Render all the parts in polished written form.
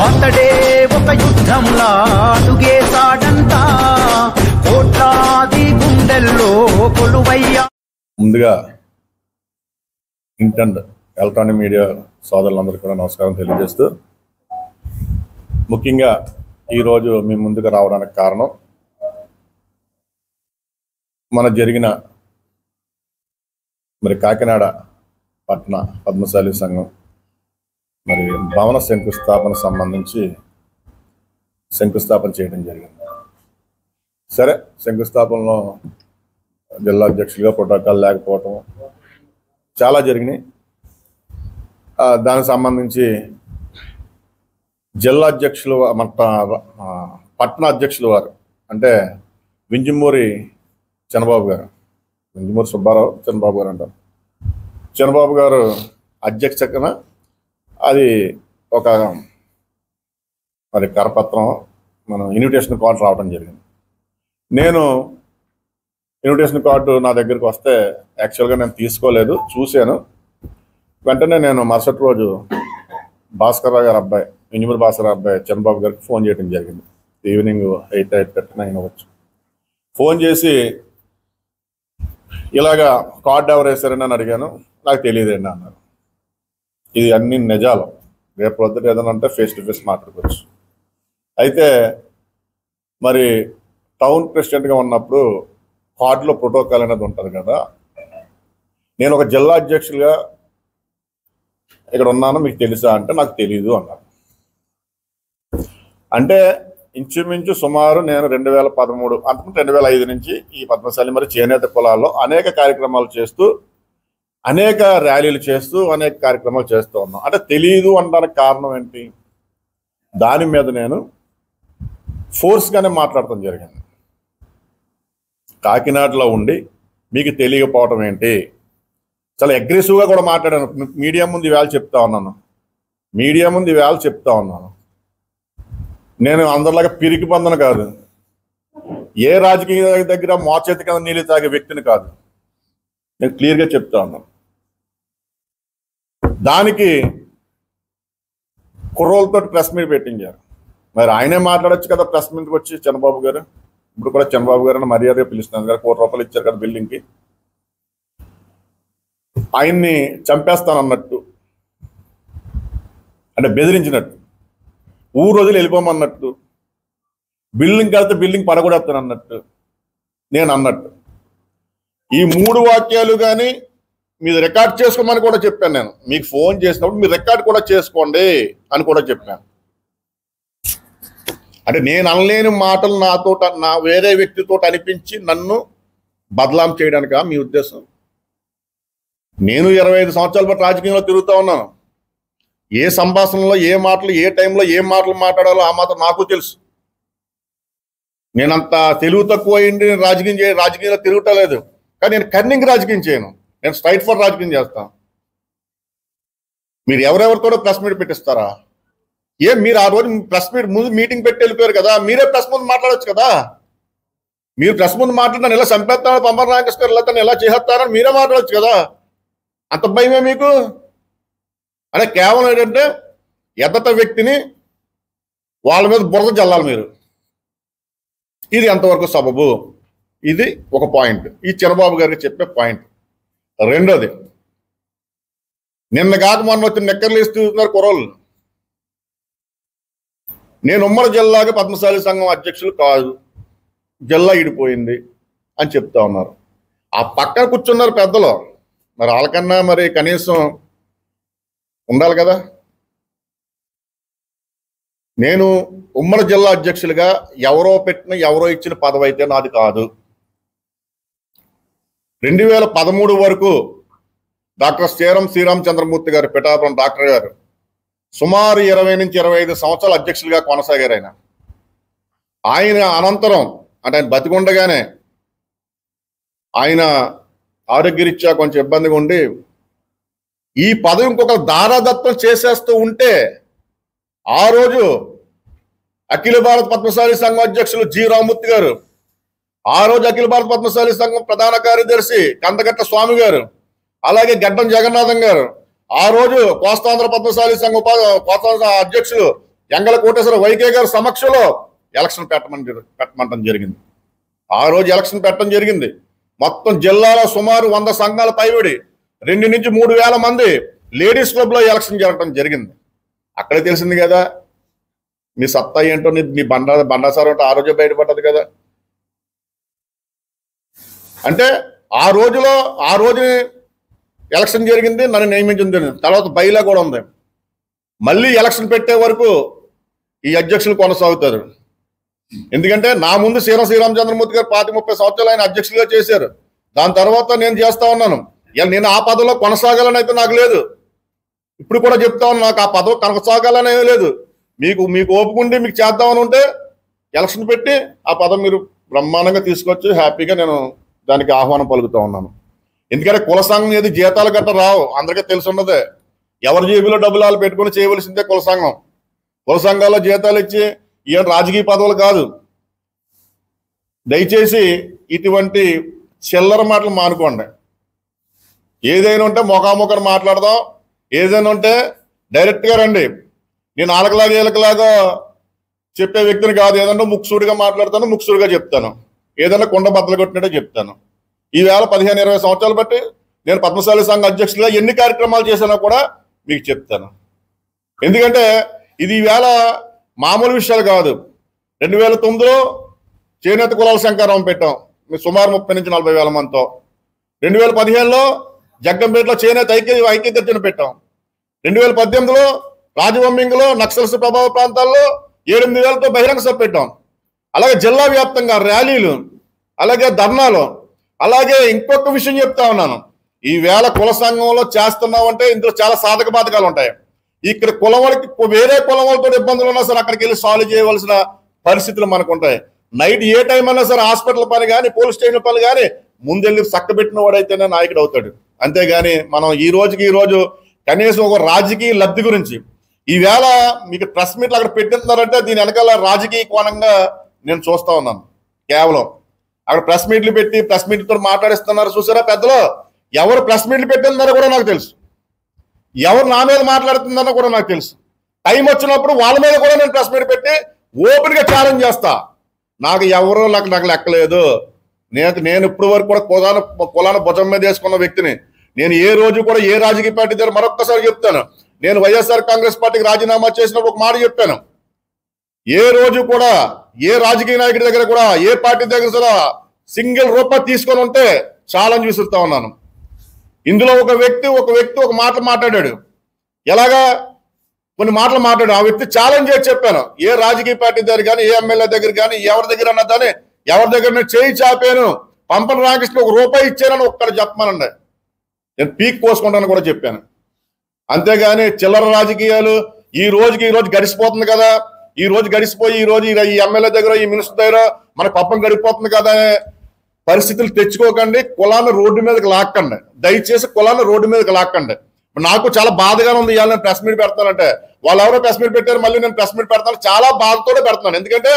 అతడే ఒక యుద్ధంలా అడుగేశాడంట కోట్లాది గుండెల్లో కొలువయ్యా. ముందుగా ప్రింట్ అండ్ ఎలక్ట్రానిక్ మీడియా సోదరులందరికీ కూడా నమస్కారం తెలియజేస్తూ, ముఖ్యంగా ఈరోజు మీ ముందుకు రావడానికి కారణం మన జరిగిన కాకినాడ పట్టణ పద్మశాలి సంఘం భవన శంకుస్థాపన సంబంధించి శంకుస్థాపన చేయడం జరిగింది. సరే, శంకుస్థాపనలో జిల్లా అధ్యక్షులుగా ప్రోటోకాల్ లేకపోవటం చాలా జరిగినాయి. దానికి సంబంధించి జిల్లా అధ్యక్షులు మన పట్టణ అధ్యక్షులు వారు అంటే వింజమూరి చంద్రబాబు గారు, వింజమూరి సుబ్బారావు చంద్రబాబు గారు అంటారు. చంద్రబాబు గారు అధ్యక్షతన అది ఒక కరపత్రం మనం ఇన్విటేషన్ కార్డు రావడం జరిగింది. నేను ఇన్విటేషన్ కార్డు నా దగ్గరికి వస్తే యాక్చువల్గా నేను తీసుకోలేదు, చూశాను. వెంటనే నేను మరుసటి రోజు భాస్కర్ గారి అబ్బాయి, వింజమూరి భాస్కర్ అబ్బాయి చంద్రబాబు గారికి ఫోన్ చేయడం జరిగింది. ఈవినింగ్ 8:30 అవ్వచ్చు. ఫోన్ చేసి ఇలాగా కార్డు ఎవరు వేశారని అని అడిగాను. నాకు తెలియదండి అన్నారు. ఇది అన్ని నిజాలు, రేపు పొద్దుట ఏదైనా అంటే ఫేస్ టు ఫేస్ మాట్లాడుకోవచ్చు. అయితే మరి టౌన్ ప్రెసిడెంట్గా ఉన్నప్పుడు కార్డులో ప్రోటోకాల్ అనేది ఉంటుంది కదా. నేను ఒక జిల్లా అధ్యక్షులుగా ఇక్కడ ఉన్నాను, మీకు తెలుసా అంటే నాకు తెలీదు అన్నారు. అంటే ఇంచుమించు సుమారు నేను 2013 అనుకుంటే 2005 నుంచి ఈ పద్మశాలి చేనేత కులాల్లో అనేక కార్యక్రమాలు చేస్తూ, అనేక ర్యాలీలు చేస్తూ, అనేక కార్యక్రమాలు చేస్తూ ఉన్నాం. అంటే తెలీదు అనడానికి కారణం ఏంటి? దాని మీద నేను ఫోర్స్గానే మాట్లాడటం జరిగింది. కాకినాడలో ఉండి మీకు తెలియకపోవటం ఏంటి? చాలా అగ్రెసివ్గా కూడా మాట్లాడాను. మీడియా ముందు ఈవేళ చెప్తా ఉన్నాను. నేను అందరిలాగా పిరికి పొందన కాదు, ఏ రాజకీయ దగ్గర మోచేతి కింద నీళ్ళు తాగే వ్యక్తిని కాదు. నేను క్లియర్గా చెప్తా ఉన్నాను. దానికి కుర్రోలతో ప్రెస్ మీట్ పెట్టించారు. మరి ఆయనే మాట్లాడచ్చు కదా ప్రెస్ మీట్కి వచ్చి. చంద్రబాబు గారు ఇప్పుడు కూడా చంద్రబాబు గారు మర్యాదగా పిలుస్తున్నాను కదా, ₹1 కోటి ఇచ్చారు కదా బిల్డింగ్కి. ఆయన్ని చంపేస్తానన్నట్టు, అంటే బెదిరించినట్టు, ఊరు రోజులు వెళ్ళిపోమన్నట్టు, బిల్డింగ్ కలిస్తే బిల్డింగ్ పడగొడేస్తాను అన్నట్టు, నేను అన్నట్టు. ఈ 3 వాక్యాలు కానీ మీరు రికార్డ్ చేసుకోమని కూడా చెప్పాను. నేను మీకు ఫోన్ చేసినప్పుడు మీరు రికార్డ్ కూడా చేసుకోండి అని కూడా చెప్పాను. అంటే నేను అనలేని మాటలు నా వేరే వ్యక్తితో అనిపించి నన్ను బదలాం చేయడానికా మీ ఉద్దేశం? నేను 25 సంవత్సరాల పాటు రాజకీయంలో తిరుగుతూ ఉన్నాను. ఏ సంభాషణలో ఏ మాటలు, ఏ టైంలో ఏ మాటలు మాట్లాడాలో ఆ మాత్రం నాకు తెలుసు. నేనంత తెలివి తక్కువ అయింది రాజకీయంలో తిరుగుతలేదు. కానీ నేను కన్నింగ్ రాజకీయం చేయను, నేను స్ట్రైట్ ఫర్ రాజకీయం చేస్తాను. మీరు ఎవరెవరితో ప్రెస్ మీట్ పెట్టిస్తారా? మీరు ఆ రోజు ప్రెస్ మీట్ ముందు మీటింగ్ పెట్టి వెళ్ళిపోయారు కదా, మీరే ప్రెస్ ముందు మాట్లాడవచ్చు కదా. మీరు ప్రెస్ ముందు మాట్లాడిన ఎలా చంపేస్తాను, పంపర్ రామకృష్ణ గారు ఇలా ఎలా చేస్తారని మీరే మాట్లాడవచ్చు కదా. అంత భయమే మీకు? అంటే కేవలం ఏంటంటే ఎదట వ్యక్తిని వాళ్ళ మీద బురద జల్లాలి మీరు. ఇది ఎంతవరకు సబబు? ఇది ఒక పాయింట్, ఈ చంద్రబాబు గారికి చెప్పే పాయింట్. రెండోది, నిన్న కాక మొన్న వచ్చి నెక్కర్లు ఇస్తున్నారు కుర్రోళ్ళు. నేను ఉమ్మడి జిల్లాకి పద్మశాలి సంఘం అధ్యక్షులు కాదు, జిల్లా ఇడిపోయింది అని చెప్తా ఉన్నారు. ఆ పక్కన కూర్చున్నారు పెద్దలు, మరి వాళ్ళకన్నా మరి కనీసం ఉండాలి కదా. నేను ఉమ్మడి జిల్లా అధ్యక్షులుగా ఎవరో ఇచ్చిన పదవి అయితే నాది కాదు. 2013 వరకు డాక్టర్ శ్రీరామచంద్రమూర్తి గారు, పిఠాపురం డాక్టర్ గారు సుమారు 20 నుంచి 25 సంవత్సరాలు అధ్యక్షులుగా కొనసాగారు. ఆయన అనంతరం అంటే ఆయన బతికుండగానే ఆయన ఆరోగ్యరీత్యా కొంచెం ఇబ్బందిగా ఉండి ఈ పదవి ఇంకొక దారాదత్తం చేసేస్తూ ఉంటే ఆ రోజు అఖిల భారత పద్మశాలి సంఘం అధ్యక్షులు జి రామమూర్తి గారు, ఆ రోజు అఖిల భారత పద్మశాలి సంఘం ప్రధాన కార్యదర్శి కందగట్ట స్వామి గారు, అలాగే గడ్డం జగన్నాథం గారు, ఆ రోజు కోస్తాంధ్ర పద్మశాలి సంఘం కోస్తాంధ్ర అధ్యక్షులు ఎంగల కోటేశ్వర వైకే గారి సమక్షంలో ఎలక్షన్ పెట్టమంటం జరిగింది. ఆ రోజు ఎలక్షన్ పెట్టడం జరిగింది. మొత్తం జిల్లాలో సుమారు 100 సంఘాల పైబడి 2 నుంచి 3 వేల మంది లేడీస్ క్లబ్ లో ఎలక్షన్ జరగడం జరిగింది. అక్కడే తెలిసింది కదా మీ సత్తా ఏంటో, నీ బండాసారం అంటే ఆ రోజే బయటపడ్డది కదా. అంటే ఆ రోజుని ఎలక్షన్ జరిగింది, నన్ను నియమించింది జరిగింది. తర్వాత బైలా కూడా ఉంది. మళ్ళీ ఎలక్షన్ పెట్టే వరకు ఈ అధ్యక్షులు కొనసాగుతారు. ఎందుకంటే నా ముందు శ్రీరామచంద్రమూర్తి గారు 30 సంవత్సరాలు ఆయన అధ్యక్షులుగా చేశారు. దాని తర్వాత నేను చేస్తా ఉన్నాను. నేను ఆ పదవిలో కొనసాగాలని అయితే నాకు లేదు. ఇప్పుడు కూడా చెప్తా ఉన్నాను, నాకు ఆ పదవి కొనసాగాలని ఏమీ లేదు. మీకు ఓపుకుండి మీకు చేద్దామని ఉంటే ఎలక్షన్ పెట్టి ఆ పదవి మీరు బ్రహ్మాండంగా తీసుకొచ్చి హ్యాపీగా నేను దానికి ఆహ్వానం పలుకుతా ఉన్నాను. ఎందుకంటే కుల సంఘం ఏది జీతాలు గట్ట రావు, అందరికీ తెలిసి ఉన్నదే. ఎవరి జేబులో డబ్బులు వాళ్ళు పెట్టుకుని చేయవలసిందే కుల సంఘం. కుల సంఘాల్లో జీతాలు ఇచ్చి ఏం రాజకీయ పదవులు కాదు. దయచేసి ఇటువంటి చిల్లర మాటలు మానుకోండి. ఏదైనా ఉంటే ముఖాముఖం మాట్లాడదాం, ఏదైనా ఉంటే డైరెక్ట్గా రండి. నేను ఆలకలాగా చెప్పే వ్యక్తిని కాదు. ఏదన్నా ముక్సూడిగా మాట్లాడతాను, ముక్సూడిగా చెప్తాను. ఏదైనా కుండ బద్దలు కొట్టినట్టే చెప్తాను. ఈవేళ 15-20 సంవత్సరాలు బట్టి నేను పద్మశాలి సంఘ అధ్యక్షుడిగా ఎన్ని కార్యక్రమాలు చేసినా కూడా మీకు చెప్తాను. ఎందుకంటే ఇది ఈవేళ మామూలు విషయాలు కాదు. 2009లో చేనేత కులాల శంకారావం పెట్టాం, సుమారు 30 నుంచి 40 వేల మందితో. 2015లో జగ్గంపేటలో చేనేత ఐక్యతను పెట్టాం. 2018లో రాజవంబింగ్లో నక్సల్స్ ప్రభావ ప్రాంతాల్లో 8,000తో బహిరంగ సభ పెట్టాం. అలాగే జిల్లా వ్యాప్తంగా ర్యాలీలు, అలాగే ధర్నాలు. అలాగే ఇంకొక విషయం చెప్తా ఉన్నాను, ఈ వేళ కుల సంఘంలో చేస్తున్నామంటే ఇందులో చాలా సాధక బాధకాలు ఉంటాయి. ఇక్కడ కులం వాళ్ళకి వేరే కులం వాళ్ళతో ఇబ్బందులు ఉన్నా సరే అక్కడికి వెళ్ళి సాల్వ్ చేయవలసిన పరిస్థితులు మనకు ఉంటాయి. నైట్ ఏ టైం అన్నా సరే హాస్పిటల్ పని కానీ పోలీస్ స్టేషన్ పని కానీ ముందెళ్ళి చక్కబెట్టిన వాడైతేనే నాయకుడు అవుతాడు. అంతేగాని మనం ఈ రోజు కనీసం ఒక రాజకీయ లబ్ధి గురించి ఈవేళ మీకు ప్రెస్ మీట్లు అక్కడ పెట్టిస్తున్నారంటే దీని వెనకాల రాజకీయ కోణంగా నేను చూస్తా ఉన్నాను. కేవలం అక్కడ ప్రెస్ మీట్లు పెట్టి ప్రెస్ మీట్లతో మాట్లాడిస్తున్నారు చూసారా పెద్దలు. ఎవరు ప్రెస్ మీట్లు పెట్టిందరో కూడా నాకు తెలుసు, ఎవరు నా మీద మాట్లాడుతుందన్నో కూడా నాకు తెలుసు. టైం వచ్చినప్పుడు వాళ్ళ మీద కూడా నేను ప్రెస్ మీట్ పెట్టి ఓపెన్ గా ఛాలెంజ్ చేస్తా. నాకు ఎవరో నాకు లెక్కలేదు. నేను ఇప్పటి వరకు కూడా కులాన భుజం మీద వేసుకున్న వ్యక్తిని. నేను ఏ రోజు కూడా ఏ రాజకీయ పార్టీ దగ్గర మరొక్కసారి చెప్తాను, నేను వైఎస్ఆర్ కాంగ్రెస్ పార్టీకి రాజీనామా చేసినప్పుడు ఒక మాట చెప్పాను. ఏ రోజు కూడా ఏ రాజకీయ నాయకుడి దగ్గర కూడా ఏ పార్టీ దగ్గర కూడా సింగిల్ రూపాయి తీసుకొని ఉంటే ఛాలెంజ్ విసురుతా ఉన్నాను. ఇందులో ఒక వ్యక్తి ఒక మాట మాట్లాడాడు, ఎలాగా కొన్ని మాటలు మాట్లాడు. ఆ వ్యక్తి ఛాలెంజ్ చేసి చెప్పాను, ఏ రాజకీయ పార్టీ దగ్గర కానీ ఏ ఎమ్మెల్యే దగ్గర కానీ ఎవరి దగ్గర అన్నా కానీ ఎవరి దగ్గర నేను చేయి చాపాను, పంపన రామకృష్ణ ₹1 ఇచ్చానని ఒక్కడు చెప్పమనండి, నేను పీక్ కోసుకుంటాను కూడా చెప్పాను. అంతేగాని చిల్లర రాజకీయాలు ఈ రోజు గడిచిపోతుంది కదా, ఈ రోజు గడిచిపోయి ఈ ఎమ్మెల్యే దగ్గర ఈ మినిస్టర్ దగ్గర మన పప్పం గడిపోతుంది కదా పరిస్థితులు తెచ్చుకోకండి. కులాన్ని రోడ్డు మీదకి లాక్కండి, దయచేసి కులాన్ని రోడ్డు మీదకి లాక్కండి. నాకు చాలా బాధగానే ఉంది ఇవాళ నేను ప్రెస్ మీట్ పెడతానంటే. వాళ్ళు ఎవరో ప్రెస్ మీట్ పెట్టారు, మళ్ళీ నేను ప్రెస్ మీట్ పెడతాను, చాలా బాధతోనే పెడతాను. ఎందుకంటే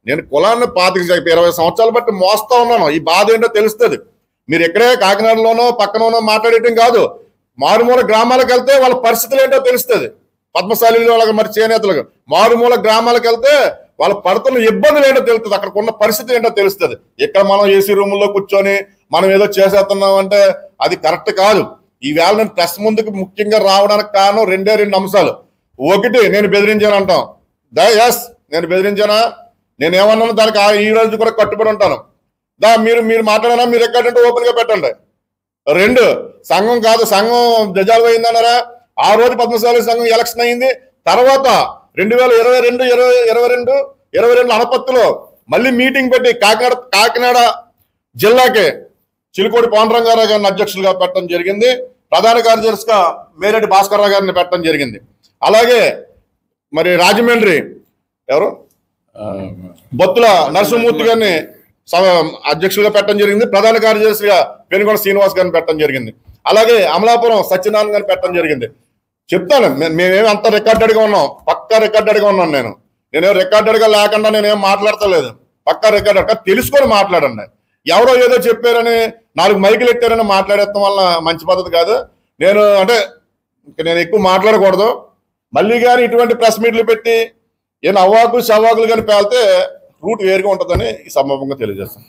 నేను కులాన్ని 25-20 సంవత్సరాలు బట్టి మోస్తా ఉన్నాను. ఈ బాధ ఏంటో తెలుస్తుంది. మీరు ఎక్కడే కాకినాడలోనో పక్కనోనో మాట్లాడేయటం కాదు, మారుమూల గ్రామాలకు వెళ్తే వాళ్ళ పరిస్థితులు ఏంటో తెలుస్తుంది. పద్మశాలి వాళ్ళకి మరి చేనేతలకు మారుమూల గ్రామాలకు వెళ్తే వాళ్ళు పడుతున్న ఇబ్బందులు ఏంటో తెలుస్తుంది, అక్కడ ఉన్న పరిస్థితి ఏంటో తెలుస్తుంది. ఇక్కడ మనం ఏసీ రూముల్లో కూర్చొని మనం ఏదో చేసేస్తున్నాం అంటే అది కరెక్ట్ కాదు. ఈవేళ నేను ప్రెస్ ముందుకు ముఖ్యంగా రావడానికి కారణం 2 అంశాలు. ఒకటి, నేను బెదిరించాను అంటాం. ఎస్, నేను బెదిరించానా? నేను ఏమన్నాను దానికి ఈ రోజు కూడా కట్టుబడి ఉంటాను. మీరు మాట్లాడానా, మీరు ఎక్కడంటే ఓపెన్ గా పెట్టండి. 2, సంఘం కాదు, సంఘం జజాలు అయిందన్నారా? ఆ రోజు పద్మశాలి సంఘం ఎలక్షన్ అయింది. తర్వాత 2022 అనపత్తిలో మళ్ళీ మీటింగ్ పెట్టి కాకినాడ జిల్లాకి చిలుకోడి పాండురంగారావు గారిని అధ్యక్షులుగా పెట్టడం జరిగింది. ప్రధాన కార్యదర్శిగా మేరెడ్డి భాస్కర్రావు గారిని పెట్టడం జరిగింది. అలాగే మరి రాజమండ్రి బొత్తుల నరసింహమూర్తి గారిని అధ్యక్షులుగా పెట్టడం జరిగింది. ప్రధాన కార్యదర్శిగా పెనుగొండ శ్రీనివాస్ గారిని పెట్టడం జరిగింది. అలాగే అమలాపురం సత్యనారాయణ గారిని పెట్టడం జరిగింది. చెప్తాను, మేమేమి అంత రికార్డెడ్గా ఉన్నాం, పక్కా రికార్డెడ్గా ఉన్నాను. నేనేం రికార్డెడ్గా లేకుండా నేనేం మాట్లాడతలేదు, పక్కా రికార్డెడ్ తెలుసుకొని మాట్లాడండి. ఎవరో ఏదో చెప్పారని 4 మైకులు ఎట్టారని మాట్లాడేస్తాం వల్ల మంచి పద్ధతి కాదు. నేను ఎక్కువ మాట్లాడకూడదు. మళ్ళీ కానీ ఇటువంటి ప్రెస్ మీట్లు పెట్టి ఏ అవ్వాకులు శవాకులు కానీ పేలితే రూట్ వేరుగా ఉంటుందని ఈ సందర్భంగా తెలియజేస్తాను.